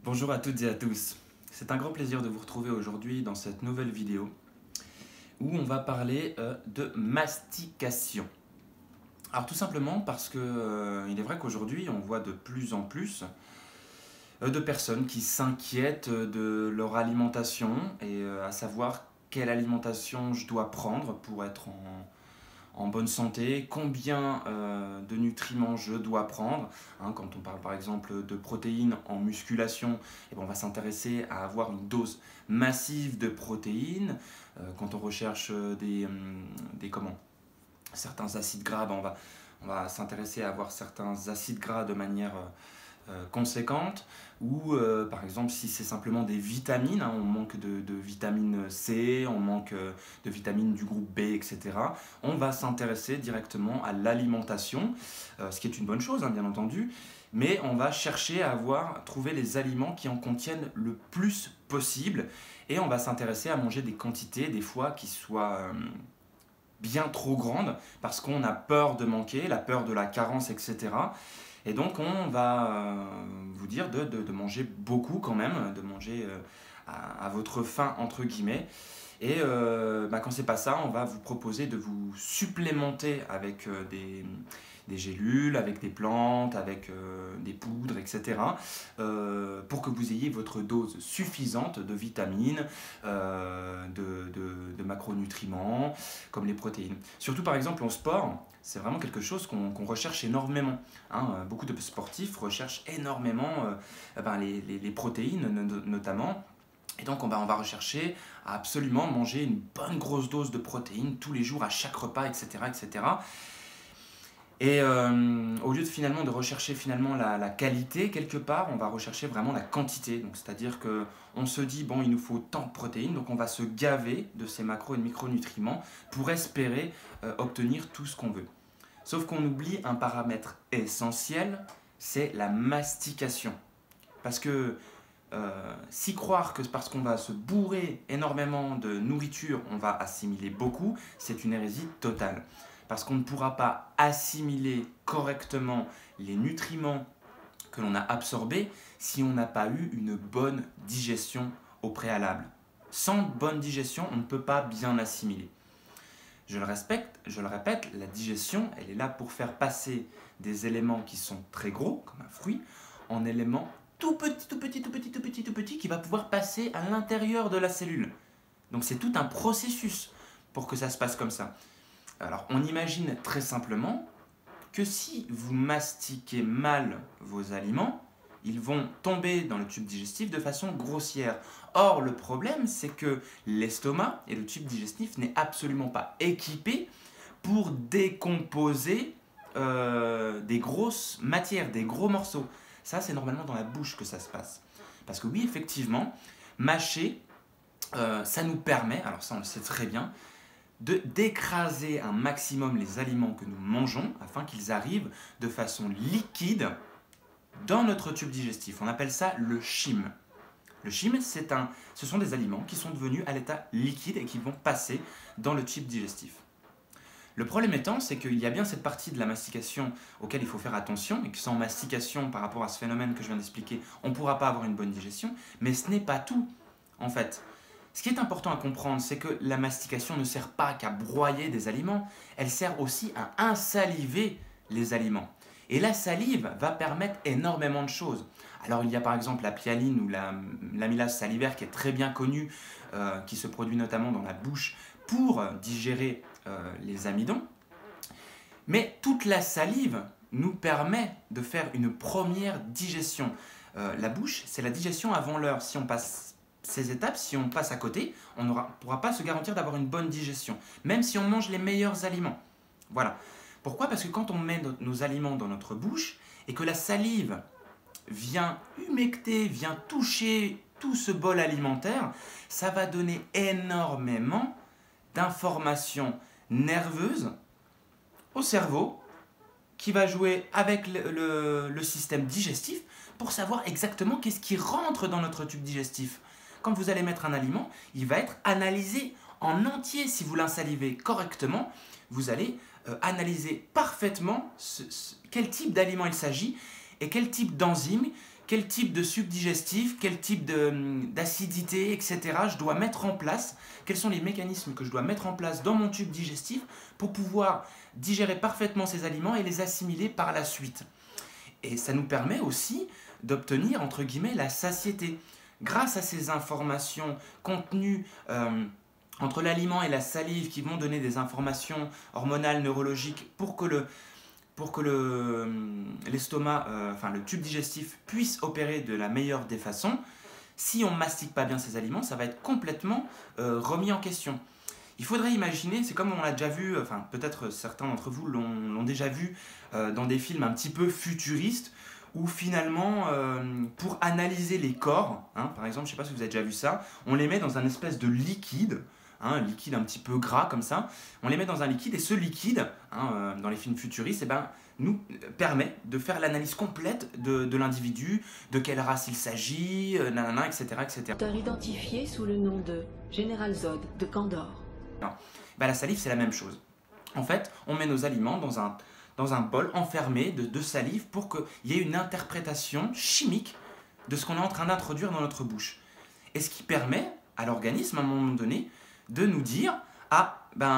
Bonjour à toutes et à tous. C'est un grand plaisir de vous retrouver aujourd'hui dans cette nouvelle vidéo où on va parler de mastication. Alors tout simplement parce que il est vrai qu'aujourd'hui on voit de plus en plus de personnes qui s'inquiètent de leur alimentation et à savoir quelle alimentation je dois prendre pour être en bonne santé, combien de nutriments je dois prendre. Quand on parle par exemple de protéines en musculation, eh ben, on va s'intéresser à avoir une dose massive de protéines. Quand on recherche certains acides gras, ben, on va s'intéresser à avoir certains acides gras de manière conséquente, ou par exemple si c'est simplement des vitamines, on manque de vitamine C, on manque de vitamines du groupe B, etc. On va s'intéresser directement à l'alimentation, ce qui est une bonne chose, bien entendu, mais on va chercher à trouver les aliments qui en contiennent le plus possible, et on va s'intéresser à manger des quantités, des fois, qui soient bien trop grandes, parce qu'on a peur de manquer, la peur de la carence, etc. Et donc on va vous dire de manger beaucoup quand même, de manger à votre faim entre guillemets. Et quand c'est pas ça, on va vous proposer de vous supplémenter avec des gélules, avec des plantes, avec des poudres, etc. Pour que vous ayez votre dose suffisante de vitamines, de macronutriments, comme les protéines. Surtout par exemple en sport, c'est vraiment quelque chose qu'on recherche énormément. Beaucoup de sportifs recherchent énormément les protéines notamment. Et donc on va rechercher à absolument manger une bonne grosse dose de protéines tous les jours, à chaque repas, etc. etc. Et au lieu de rechercher la qualité quelque part, on va rechercher vraiment la quantité. Donc c'est-à-dire qu'on se dit, bon, il nous faut tant de protéines, donc on va se gaver de ces macros et de micronutriments pour espérer obtenir tout ce qu'on veut. Sauf qu'on oublie un paramètre essentiel, c'est la mastication. Parce que s'y croire que parce qu'on va se bourrer énormément de nourriture, on va assimiler beaucoup, c'est une hérésie totale. Parce qu'on ne pourra pas assimiler correctement les nutriments que l'on a absorbés si on n'a pas eu une bonne digestion au préalable. Sans bonne digestion, on ne peut pas bien assimiler. Je le répète, la digestion, elle est là pour faire passer des éléments qui sont très gros, comme un fruit, en éléments tout petit, qui va pouvoir passer à l'intérieur de la cellule. Donc c'est tout un processus pour que ça se passe comme ça. Alors on imagine très simplement que si vous mastiquez mal vos aliments, ils vont tomber dans le tube digestif de façon grossière. Or, le problème, c'est que l'estomac et le tube digestif n'est absolument pas équipé pour décomposer des grosses matières, des gros morceaux. Ça, c'est normalement dans la bouche que ça se passe. Parce que oui, effectivement, mâcher, ça nous permet, alors ça on le sait très bien, d'écraser un maximum les aliments que nous mangeons afin qu'ils arrivent de façon liquide dans notre tube digestif. On appelle ça le chyme. Le chyme, ce sont des aliments qui sont devenus à l'état liquide et qui vont passer dans le tube digestif. Le problème étant, c'est qu'il y a bien cette partie de la mastication auquel il faut faire attention, et que sans mastication, par rapport à ce phénomène que je viens d'expliquer, on ne pourra pas avoir une bonne digestion, mais ce n'est pas tout, en fait. Ce qui est important à comprendre, c'est que la mastication ne sert pas qu'à broyer des aliments, elle sert aussi à insaliver les aliments. Et la salive va permettre énormément de choses. Alors il y a par exemple la pyaline ou l'amylase salivaire qui est très bien connue, qui se produit notamment dans la bouche pour digérer les amidons. Mais toute la salive nous permet de faire une première digestion. La bouche, c'est la digestion avant l'heure. Si on passe ces étapes, si on passe à côté, on ne pourra pas se garantir d'avoir une bonne digestion, même si on mange les meilleurs aliments. Voilà. Pourquoi ? Parce que quand on met nos aliments dans notre bouche et que la salive vient humecter, vient toucher tout ce bol alimentaire, ça va donner énormément d'informations nerveuses au cerveau qui va jouer avec le système digestif pour savoir exactement qu'est-ce qui rentre dans notre tube digestif. Quand vous allez mettre un aliment, il va être analysé en entier. Si vous l'insalivez correctement, vous allez analyser parfaitement quel type d'aliment il s'agit et quel type d'enzymes quel type de suc digestif, quel type d'acidité, etc. je dois mettre en place, quels sont les mécanismes que je dois mettre en place dans mon tube digestif pour pouvoir digérer parfaitement ces aliments et les assimiler par la suite. Et ça nous permet aussi d'obtenir, entre guillemets, la satiété. Grâce à ces informations contenues entre l'aliment et la salive qui vont donner des informations hormonales, neurologiques pour que l'estomac, le tube digestif puisse opérer de la meilleure des façons, si on ne mastique pas bien ces aliments, ça va être complètement remis en question. Il faudrait imaginer, c'est comme on l'a déjà vu, peut-être certains d'entre vous l'ont déjà vu dans des films un petit peu futuristes, où finalement, pour analyser les corps, par exemple, je ne sais pas si vous avez déjà vu ça, on les met dans un espèce de liquide, un liquide un petit peu gras comme ça, on les met dans un liquide et ce liquide, dans les films futuristes, nous permet de faire l'analyse complète de l'individu, de quelle race il s'agit, etc. etc. Identifié sous le nom de Général Zod de Kandor. La salive, c'est la même chose. En fait, on met nos aliments dans un bol enfermé de salive pour qu'il y ait une interprétation chimique de ce qu'on est en train d'introduire dans notre bouche. Et ce qui permet à l'organisme, à un moment donné, de nous dire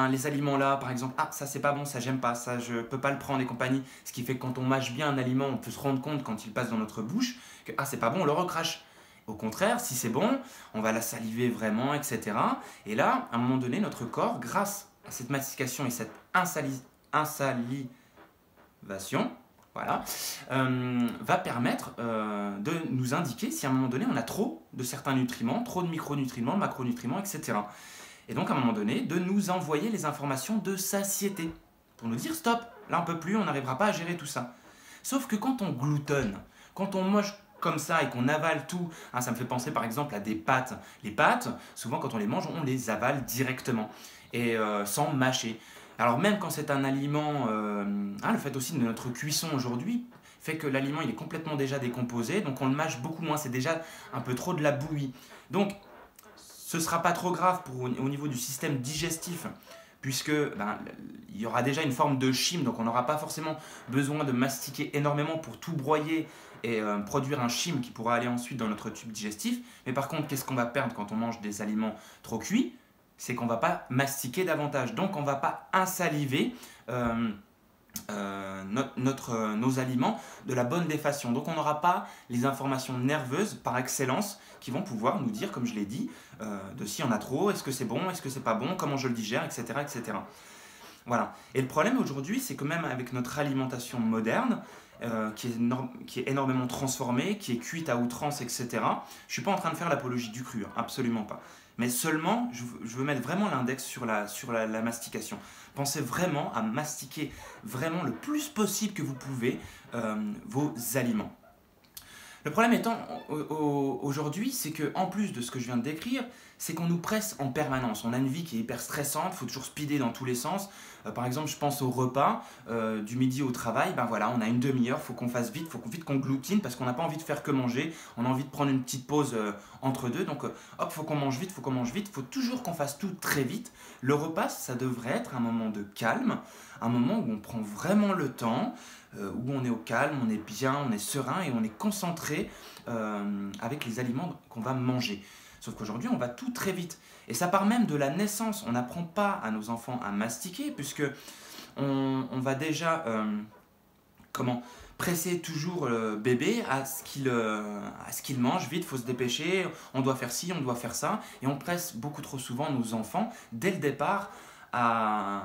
les aliments là, par exemple, ça c'est pas bon, ça j'aime pas, ça je peux pas le prendre et compagnie. Ce qui fait que quand on mâche bien un aliment, on peut se rendre compte quand il passe dans notre bouche que c'est pas bon, on le recrache. Au contraire, si c'est bon, on va la saliver vraiment, etc. Et là, à un moment donné, notre corps, grâce à cette mastication et cette insalivation, va permettre de nous indiquer si à un moment donné on a trop de certains nutriments, trop de micronutriments, macronutriments, etc. Et donc à un moment donné, de nous envoyer les informations de satiété pour nous dire stop, là on peut plus, on n'arrivera pas à gérer tout ça. Sauf que quand on gloutonne, quand on mange comme ça et qu'on avale tout, ça me fait penser par exemple à des pâtes. Les pâtes, souvent quand on les mange, on les avale directement et sans mâcher. Alors même quand c'est un aliment, le fait aussi de notre cuisson aujourd'hui fait que l'aliment il est complètement déjà décomposé, donc on le mâche beaucoup moins, c'est déjà un peu trop de la bouillie. Donc ce ne sera pas trop grave au niveau du système digestif, puisque il y aura déjà une forme de chyme, donc on n'aura pas forcément besoin de mastiquer énormément pour tout broyer et produire un chyme qui pourra aller ensuite dans notre tube digestif. Mais par contre, qu'est-ce qu'on va perdre quand on mange des aliments trop cuits? C'est qu'on ne va pas mastiquer davantage, donc on ne va pas insaliver nos aliments de la bonne des façons. Donc on n'aura pas les informations nerveuses par excellence qui vont pouvoir nous dire, comme je l'ai dit, de si on a trop, est-ce que c'est bon, est-ce que c'est pas bon, comment je le digère, etc. etc. Voilà. Et le problème aujourd'hui, c'est que même avec notre alimentation moderne, qui est énormément transformée, qui est cuite à outrance, etc. Je ne suis pas en train de faire l'apologie du cru, absolument pas. Mais seulement, je veux mettre vraiment l'index sur la mastication. Pensez vraiment à mastiquer vraiment le plus possible que vous pouvez vos aliments. Le problème étant, aujourd'hui, c'est qu'en plus de ce que je viens de décrire, c'est qu'on nous presse en permanence. On a une vie qui est hyper stressante, il faut toujours speeder dans tous les sens. Par exemple, je pense au repas, du midi au travail, on a une demi-heure, il faut qu'on fasse vite, il faut vite qu'on gloutine parce qu'on n'a pas envie de faire que manger, on a envie de prendre une petite pause entre deux, donc il faut qu'on mange vite, il faut toujours qu'on fasse tout très vite. Le repas, ça devrait être un moment de calme, un moment où on prend vraiment le temps, où on est au calme, on est bien, on est serein et on est concentré avec les aliments qu'on va manger. Sauf qu'aujourd'hui, on va tout très vite. Et ça part même de la naissance. On n'apprend pas à nos enfants à mastiquer, puisque on va déjà presser toujours le bébé à ce qu'il mange. Vite, il faut se dépêcher, on doit faire ci, on doit faire ça. Et on presse beaucoup trop souvent nos enfants, dès le départ, à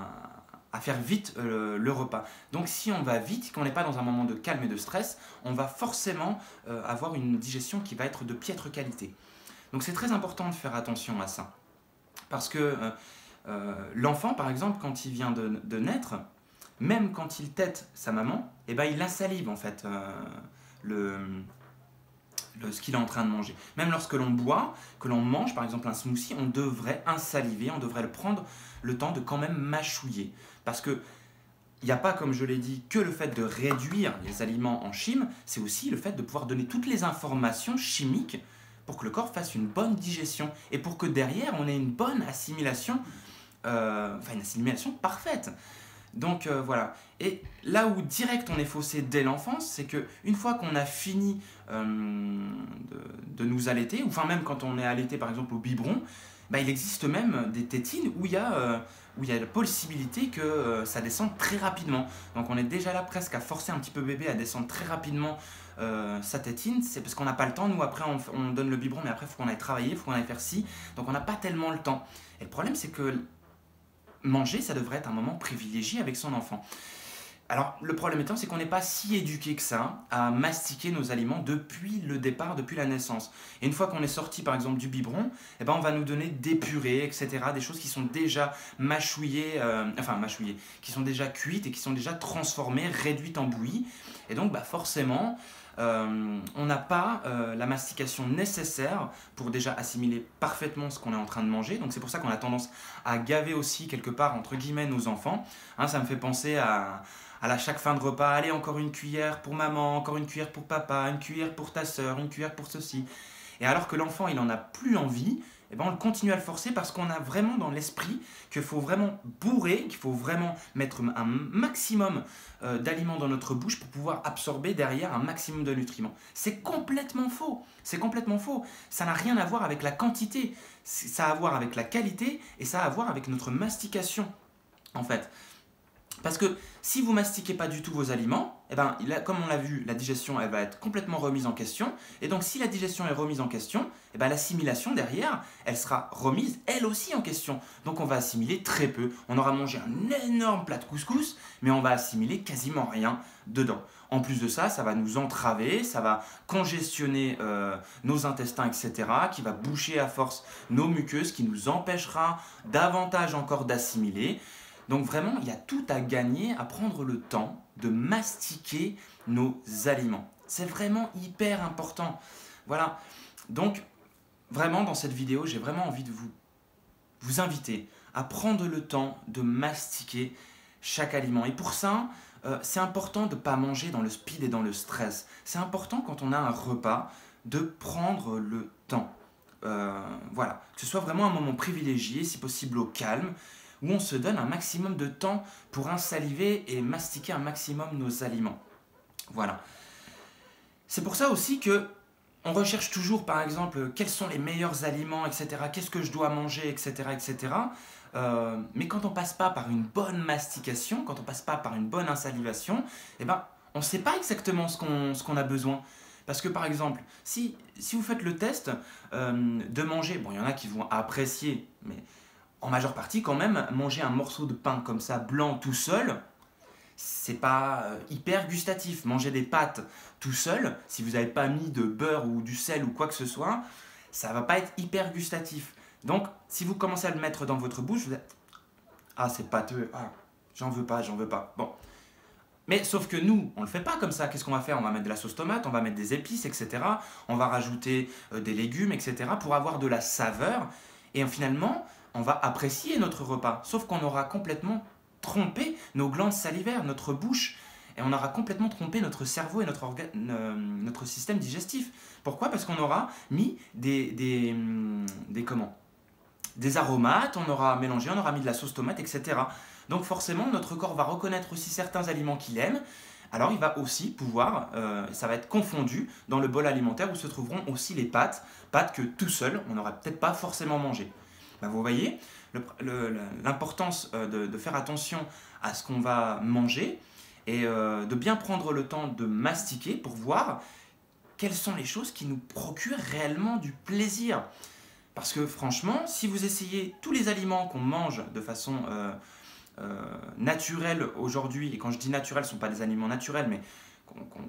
faire vite le repas. Donc si on va vite, qu'on n'est pas dans un moment de calme et de stress, on va forcément avoir une digestion qui va être de piètre qualité. Donc c'est très important de faire attention à ça. Parce que l'enfant, par exemple, quand il vient de naître, même quand il tète sa maman, il insalive en fait ce qu'il est en train de manger. Même lorsque l'on boit, que l'on mange par exemple un smoothie, on devrait insaliver, on devrait le prendre le temps de quand même mâchouiller. Parce que il n'y a pas, comme je l'ai dit, que le fait de réduire les aliments en chyme, c'est aussi le fait de pouvoir donner toutes les informations chimiques pour que le corps fasse une bonne digestion et pour que derrière on ait une bonne assimilation, une assimilation parfaite. Donc voilà. Et là où direct on est faussé dès l'enfance, c'est qu'une fois qu'on a fini de nous allaiter, ou enfin même quand on est allaité par exemple au biberon, bah, il existe même des tétines où il y a la possibilité que ça descende très rapidement. Donc on est déjà là presque à forcer un petit peu bébé à descendre très rapidement sa tétine. C'est parce qu'on n'a pas le temps. Nous après on donne le biberon, mais après il faut qu'on aille travailler, il faut qu'on aille faire ci. Donc on n'a pas tellement le temps. Et le problème c'est que manger, ça devrait être un moment privilégié avec son enfant. Alors, le problème étant, c'est qu'on n'est pas si éduqué que ça à mastiquer nos aliments depuis le départ, depuis la naissance. Et une fois qu'on est sorti, par exemple, du biberon, eh ben, on va nous donner des purées, etc., des choses qui sont déjà mâchouillées, qui sont déjà cuites et qui sont déjà transformées, réduites en bouillie. Et donc, bah, forcément, on n'a pas la mastication nécessaire pour déjà assimiler parfaitement ce qu'on est en train de manger. Donc, c'est pour ça qu'on a tendance à gaver aussi, quelque part, entre guillemets, nos enfants. Hein, ça me fait penser à la chaque fin de repas, allez, encore une cuillère pour maman, encore une cuillère pour papa, une cuillère pour ta soeur, une cuillère pour ceci. Et alors que l'enfant, il n'en a plus envie, eh ben on continue à le forcer parce qu'on a vraiment dans l'esprit qu'il faut vraiment bourrer, qu'il faut vraiment mettre un maximum d'aliments dans notre bouche pour pouvoir absorber derrière un maximum de nutriments. C'est complètement faux. C'est complètement faux. Ça n'a rien à voir avec la quantité. Ça a à voir avec la qualité et ça a à voir avec notre mastication, en fait. Parce que si vous mastiquez pas du tout vos aliments, eh ben, comme on l'a vu, la digestion elle va être complètement remise en question. Et donc si la digestion est remise en question, eh ben, l'assimilation derrière, elle sera remise elle aussi en question. Donc on va assimiler très peu. On aura mangé un énorme plat de couscous, mais on va assimiler quasiment rien dedans. En plus de ça, ça va nous entraver, ça va congestionner nos intestins, etc., qui va boucher à force nos muqueuses, qui nous empêchera davantage encore d'assimiler. Donc vraiment, il y a tout à gagner à prendre le temps de mastiquer nos aliments. C'est vraiment hyper important. Voilà. Donc, vraiment, dans cette vidéo, j'ai vraiment envie de vous inviter à prendre le temps de mastiquer chaque aliment. Et pour ça, c'est important de ne pas manger dans le speed et dans le stress. C'est important quand on a un repas de prendre le temps. Voilà. Que ce soit vraiment un moment privilégié, si possible au calme, où on se donne un maximum de temps pour insaliver et mastiquer un maximum nos aliments. Voilà. C'est pour ça aussi que on recherche toujours, par exemple, quels sont les meilleurs aliments, etc. Qu'est-ce que je dois manger, etc., etc. Mais quand on passe pas par une bonne mastication, quand on passe pas par une bonne insalivation, eh ben, on ne sait pas exactement ce qu'on a besoin. Parce que par exemple, si vous faites le test de manger, bon, il y en a qui vont apprécier, mais en majeure partie quand même, manger un morceau de pain comme ça, blanc, tout seul, c'est pas hyper gustatif. Manger des pâtes tout seul, si vous n'avez pas mis de beurre ou du sel ou quoi que ce soit, ça va pas être hyper gustatif. Donc, si vous commencez à le mettre dans votre bouche, vous êtes « Ah, c'est pâteux, ah, j'en veux pas, j'en veux pas. » Bon. Mais sauf que nous, on le fait pas comme ça. Qu'est-ce qu'on va faire? On va mettre de la sauce tomate, on va mettre des épices, etc. On va rajouter des légumes, etc. pour avoir de la saveur. Et finalement, on va apprécier notre repas. Sauf qu'on aura complètement trompé nos glandes salivaires, notre bouche. Et on aura complètement trompé notre cerveau et notre système digestif. Pourquoi? Parce qu'on aura mis des aromates, on aura mélangé, on aura mis de la sauce tomate, etc. Donc forcément, notre corps va reconnaître aussi certains aliments qu'il aime. Alors il va aussi pouvoir, ça va être confondu dans le bol alimentaire où se trouveront aussi les pâtes que tout seul, on n'aura peut-être pas forcément mangé. Ben, vous voyez l'importance de faire attention à ce qu'on va manger et de bien prendre le temps de mastiquer pour voir quelles sont les choses qui nous procurent réellement du plaisir. Parce que franchement, si vous essayez tous les aliments qu'on mange de façon naturelle aujourd'hui, et quand je dis naturel, ce ne sont pas des aliments naturels, mais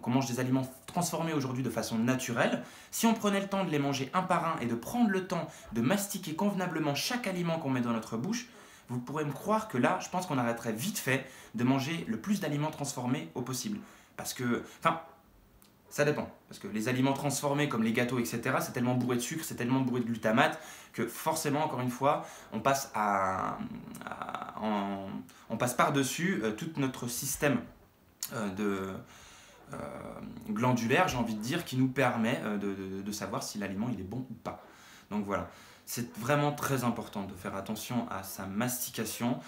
qu'on mange des aliments transformés aujourd'hui de façon naturelle, si on prenait le temps de les manger un par un et de prendre le temps de mastiquer convenablement chaque aliment qu'on met dans notre bouche, vous pourrez me croire que là, je pense qu'on arrêterait vite fait de manger le plus d'aliments transformés au possible. Parce que, enfin, ça dépend. Parce que les aliments transformés comme les gâteaux, etc., c'est tellement bourré de sucre, c'est tellement bourré de glutamate que forcément, encore une fois, on passe on passe par-dessus tout notre système glandulaire, j'ai envie de dire, qui nous permet de savoir si l'aliment il est bon ou pas. Donc voilà. c'est vraiment très important de faire attention à sa mastication,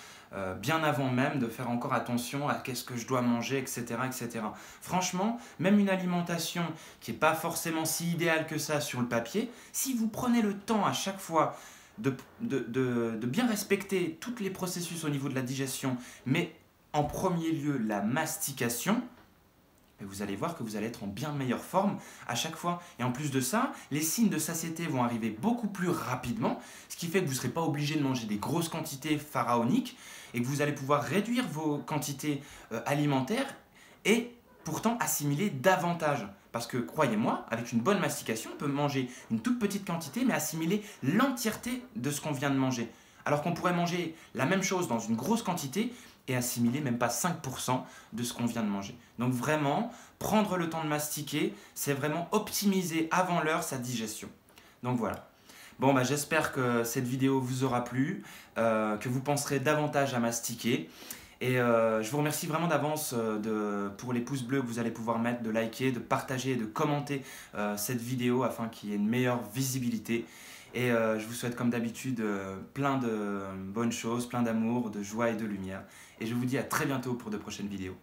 bien avant même de faire encore attention à qu'est-ce que je dois manger, etc., etc. Franchement, même une alimentation qui n'est pas forcément si idéale que ça sur le papier, si vous prenez le temps à chaque fois de bien respecter tous les processus au niveau de la digestion, mais en premier lieu la mastication, et vous allez voir que vous allez être en bien meilleure forme à chaque fois. Et en plus de ça, les signes de satiété vont arriver beaucoup plus rapidement, ce qui fait que vous ne serez pas obligé de manger des grosses quantités pharaoniques et que vous allez pouvoir réduire vos quantités alimentaires et pourtant assimiler davantage. Parce que croyez-moi, avec une bonne mastication, on peut manger une toute petite quantité mais assimiler l'entièreté de ce qu'on vient de manger. Alors qu'on pourrait manger la même chose dans une grosse quantité et assimiler même pas 5% de ce qu'on vient de manger. Donc vraiment, prendre le temps de mastiquer, c'est vraiment optimiser avant l'heure sa digestion. Donc voilà. Bon, bah, j'espère que cette vidéo vous aura plu, que vous penserez davantage à mastiquer. Et je vous remercie vraiment d'avance pour les pouces bleus que vous allez pouvoir mettre, de liker, de partager et de commenter cette vidéo afin qu'il y ait une meilleure visibilité. Et je vous souhaite comme d'habitude plein de bonnes choses, plein d'amour, de joie et de lumière. Et je vous dis à très bientôt pour de prochaines vidéos.